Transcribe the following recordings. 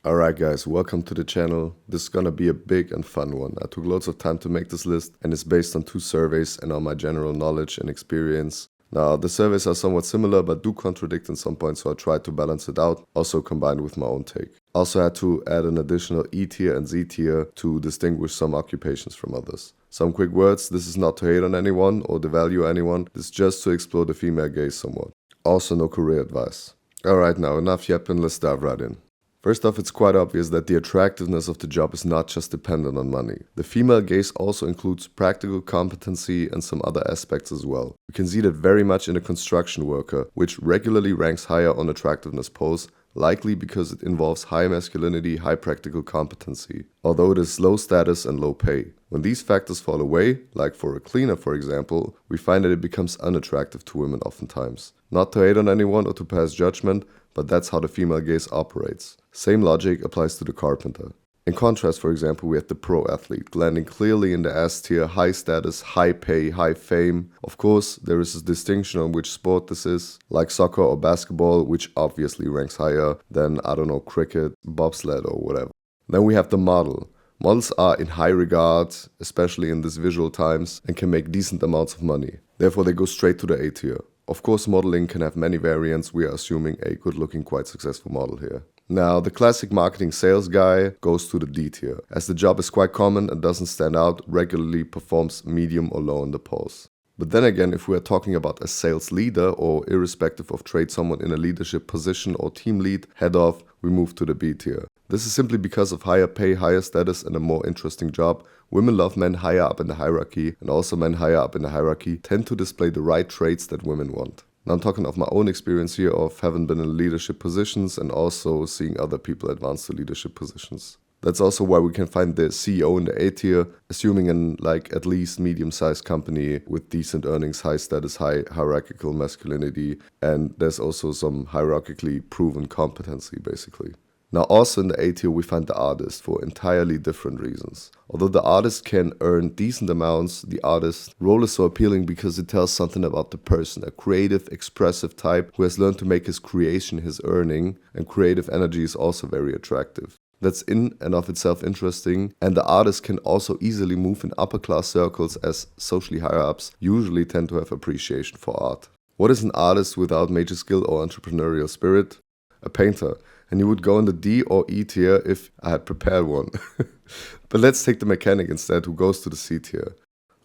Alright guys, welcome to the channel. This is gonna be a big and fun one. I took loads of time to make this list and it's based on 2 surveys and on my general knowledge and experience. Now, the surveys are somewhat similar but do contradict in some points, so I tried to balance it out, also combined with my own take. Also had to add an additional E tier and Z tier to distinguish some occupations from others. Some quick words: this is not to hate on anyone or devalue anyone, this is just to explore the female gaze somewhat. Also no career advice. Alright, now enough yapping, let's dive right in. First off, it's quite obvious that the attractiveness of the job is not just dependent on money. The female gaze also includes practical competency and some other aspects as well. You can see that very much in a construction worker, which regularly ranks higher on attractiveness polls, likely because it involves high masculinity, high practical competency, although it is low status and low pay. When these factors fall away, like for a cleaner for example, we find that it becomes unattractive to women oftentimes. Not to hate on anyone or to pass judgment, but that's how the female gaze operates. Same logic applies to the carpenter. In contrast, for example, we have the pro athlete, landing clearly in the S tier, high status, high pay, high fame. Of course, there is a distinction on which sport this is, like soccer or basketball, which obviously ranks higher than, cricket, bobsled or whatever. Then we have the model. Models are in high regard, especially in these visual times, and can make decent amounts of money. Therefore, they go straight to the A tier. Of course, modeling can have many variants. We are assuming a good-looking, quite successful model here. Now, the classic marketing sales guy goes to the D tier, as the job is quite common and doesn't stand out, regularly performs medium or low in the polls. But then again, if we are talking about a sales leader or irrespective of trade, someone in a leadership position or team lead, head off, we move to the B tier. This is simply because of higher pay, higher status and a more interesting job. Women love men higher up in the hierarchy, and also men higher up in the hierarchy tend to display the right traits that women want. Now I'm talking of my own experience here of having been in leadership positions and also seeing other people advance to leadership positions. That's also why we can find the CEO in the A tier, assuming an at least medium-sized company with decent earnings, high status, high hierarchical masculinity, and there's also some hierarchically proven competency basically. Now also in the A tier we find the artist for entirely different reasons. Although the artist can earn decent amounts, the artist role is so appealing because it tells something about the person, a creative, expressive type who has learned to make his creation his earning, and creative energy is also very attractive. That's in and of itself interesting, and the artist can also easily move in upper class circles as socially higher ups usually tend to have appreciation for art. What is an artist without major skill or entrepreneurial spirit? A painter. And he would go in the D or E tier if I had prepared one. But let's take the mechanic instead, who goes to the C tier.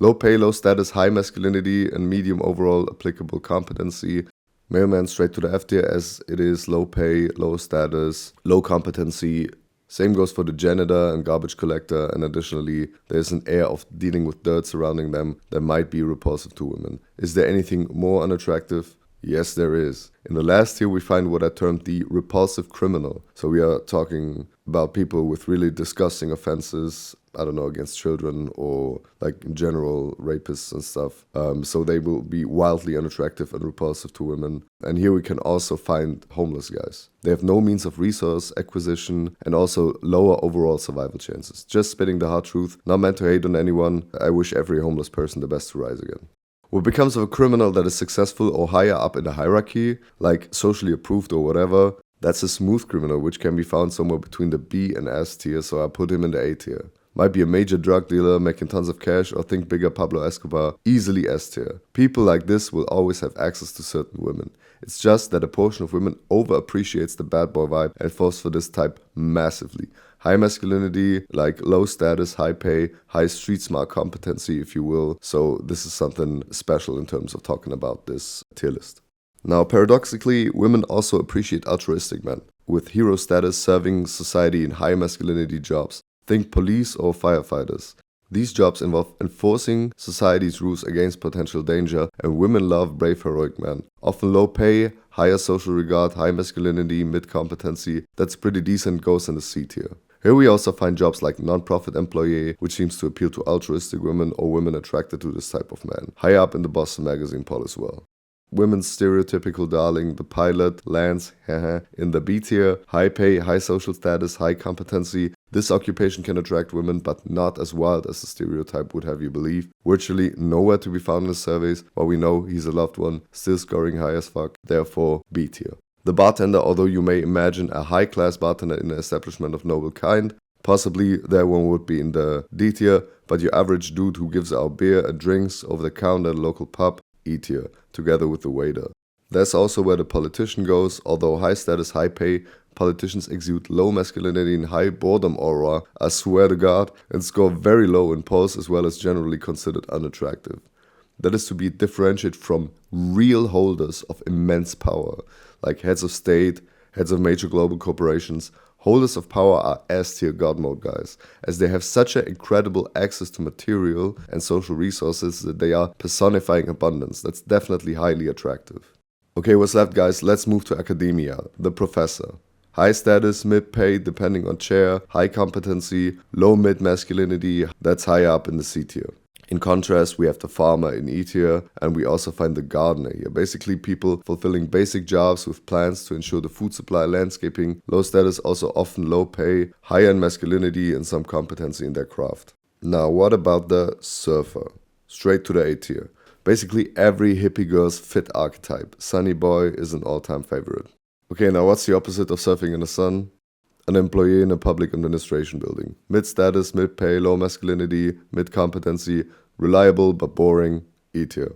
Low pay, low status, high masculinity, and medium overall applicable competency. Mailman straight to the F tier, as it is low pay, low status, low competency. Same goes for the janitor and garbage collector, and additionally, there's an air of dealing with dirt surrounding them that might be repulsive to women. Is there anything more unattractive? Yes, there is. In the last tier, we find what I termed the repulsive criminal. So we are talking about people with really disgusting offenses, against children or in general rapists and stuff. So they will be wildly unattractive and repulsive to women. And here we can also find homeless guys. They have no means of resource acquisition and also lower overall survival chances. Just spitting the hard truth, not meant to hate on anyone. I wish every homeless person the best to rise again. What becomes of a criminal that is successful or higher up in the hierarchy, like socially approved or whatever, that's a smooth criminal, which can be found somewhere between the B and S tier, so I put him in the A tier. Might be a major drug dealer making tons of cash, or think bigger Pablo Escobar, easily S tier. People like this will always have access to certain women. It's just that a portion of women overappreciates the bad boy vibe and falls for this type massively. High masculinity, low status, high pay, high street smart competency, if you will. So this is something special in terms of talking about this tier list. Now, paradoxically, women also appreciate altruistic men, with hero status serving society in high masculinity jobs. Think police or firefighters. These jobs involve enforcing society's rules against potential danger, and women love brave heroic men. Often low pay, higher social regard, high masculinity, mid-competency. That's pretty decent, goes in the C tier. Here we also find jobs like non-profit employee, which seems to appeal to altruistic women or women attracted to this type of man. High up in the Boston Magazine poll as well. Women's stereotypical darling, the pilot, Lance, in the B tier. High pay, high social status, high competency. This occupation can attract women, but not as wild as the stereotype would have you believe. Virtually nowhere to be found in the surveys, while we know he's a loved one, still scoring high as fuck, therefore B tier. The bartender, although you may imagine a high-class bartender in an establishment of noble kind, possibly that one would be in the D tier, but your average dude who gives out beer and drinks over the counter at a local pub, E tier, together with the waiter. That's also where the politician goes. Although high status, high pay, politicians exude low masculinity and high boredom aura, I swear to God, and score very low in polls as well as generally considered unattractive. That is to be differentiated from real holders of immense power, like heads of state, heads of major global corporations. Holders of power are S-tier God mode guys, as they have such an incredible access to material and social resources that they are personifying abundance. That's definitely highly attractive. Okay, what's left guys? Let's move to academia, the professor. High status, mid-pay, depending on chair, high competency, low-mid masculinity, that's high up in the C tier. In contrast, we have the farmer in E tier, and we also find the gardener here. Basically people fulfilling basic jobs with plans to ensure the food supply, landscaping, low status, also often low pay, higher in masculinity and some competency in their craft. Now, what about the surfer? Straight to the A tier. Basically every hippie girl's fit archetype. Sunny boy is an all-time favorite. Okay, now what's the opposite of surfing in the sun? An employee in a public administration building. Mid-status, mid-pay, low masculinity, mid-competency, reliable but boring, E tier.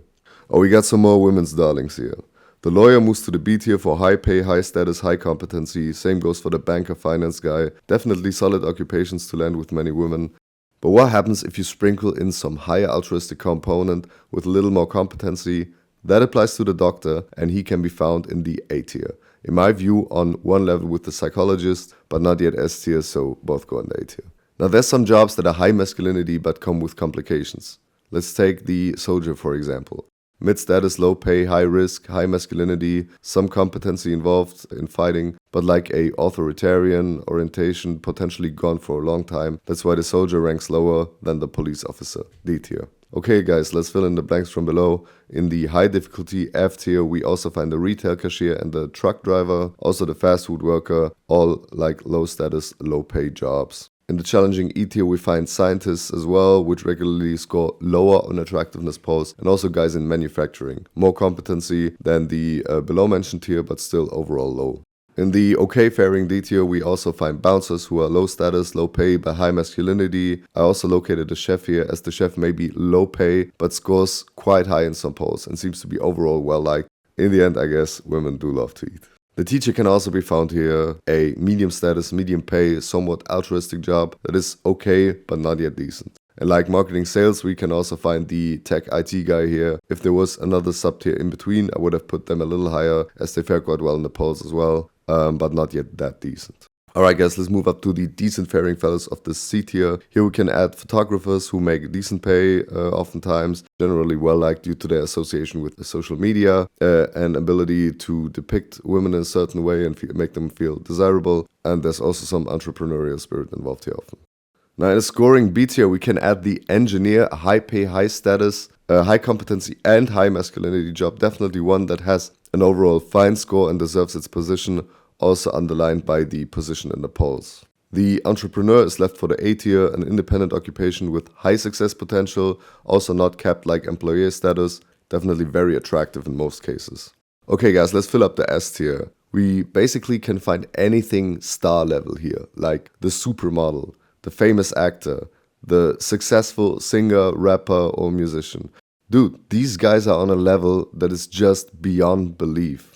Oh, we got some more women's darlings here. The lawyer moves to the B tier for high pay, high status, high competency. Same goes for the banker, finance guy. Definitely solid occupations to land with many women. But what happens if you sprinkle in some higher altruistic component with a little more competency? That applies to the doctor, and he can be found in the A tier. In my view, on one level with the psychologist, but not yet S tier, so both go in the A tier. Now there's some jobs that are high masculinity but come with complications. Let's take the soldier for example. Mid-status, low pay, high risk, high masculinity, some competency involved in fighting, but like a authoritarian orientation, potentially gone for a long time. That's why the soldier ranks lower than the police officer, D tier. Okay guys, let's fill in the blanks from below. In the high difficulty F tier, we also find the retail cashier and the truck driver, also the fast food worker, all like low status, low pay jobs. In the challenging E tier, we find scientists as well, which regularly score lower on attractiveness polls, and also guys in manufacturing. More competency than the below mentioned tier, but still overall low. In the okay faring D tier, we also find bouncers who are low status, low pay, but high masculinity. I also located a chef here, as the chef may be low pay, but scores quite high in some polls and seems to be overall well liked. In the end, I guess women do love to eat. The teacher can also be found here, a medium status, medium pay, somewhat altruistic job that is okay, but not yet decent. And like marketing sales, we can also find the tech IT guy here. If there was another sub-tier in between, I would have put them a little higher, as they fare quite well in the polls as well, but not yet that decent. Alright guys, let's move up to the decent faring fellas of the C tier. Here we can add photographers who make decent pay, oftentimes, generally well liked due to their association with social media, and ability to depict women in a certain way and make them feel desirable. And there's also some entrepreneurial spirit involved here often. Now in the scoring B tier, we can add the engineer, a high pay, high status, high competency and high masculinity job. Definitely one that has an overall fine score and deserves its position, also underlined by the position in the polls. The entrepreneur is left for the A tier, an independent occupation with high success potential, also not capped like employee status, definitely very attractive in most cases. Okay guys, let's fill up the S tier. We basically can find anything star level here, like the supermodel, the famous actor, the successful singer, rapper or musician. Dude, these guys are on a level that is just beyond belief.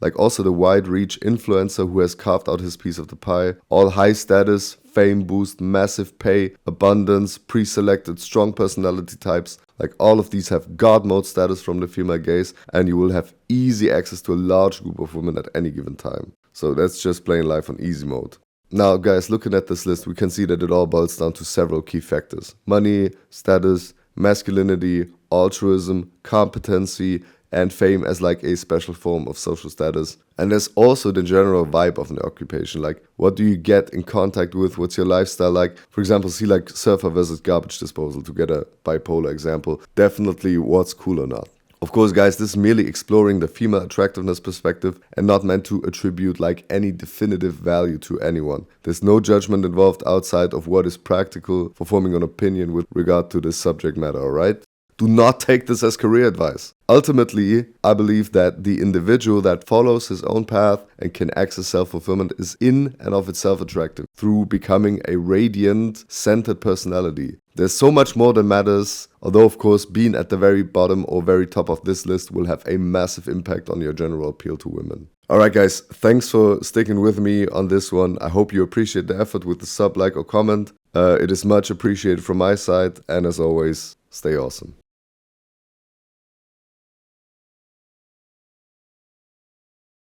Like also the wide reach influencer who has carved out his piece of the pie. All high status, fame boost, massive pay, abundance, pre-selected, strong personality types. Like all of these have God mode status from the female gaze, and you will have easy access to a large group of women at any given time. So that's just playing life on easy mode. Now guys, looking at this list, we can see that it all boils down to several key factors. Money, status, masculinity, altruism, competency, and fame as like a special form of social status. And there's also the general vibe of an occupation, like what do you get in contact with, what's your lifestyle like. For example, see like surfer versus garbage disposal to get a bipolar example. Definitely what's cool or not. Of course guys, this is merely exploring the female attractiveness perspective and not meant to attribute like any definitive value to anyone. There's no judgment involved outside of what is practical for forming an opinion with regard to this subject matter, alright? Do not take this as career advice. Ultimately, I believe that the individual that follows his own path and can access self-fulfillment is in and of itself attractive through becoming a radiant, centered personality. There's so much more that matters, although of course being at the very bottom or very top of this list will have a massive impact on your general appeal to women. Alright guys, thanks for sticking with me on this one. I hope you appreciate the effort with the sub, like or comment. It is much appreciated from my side, and as always, stay awesome.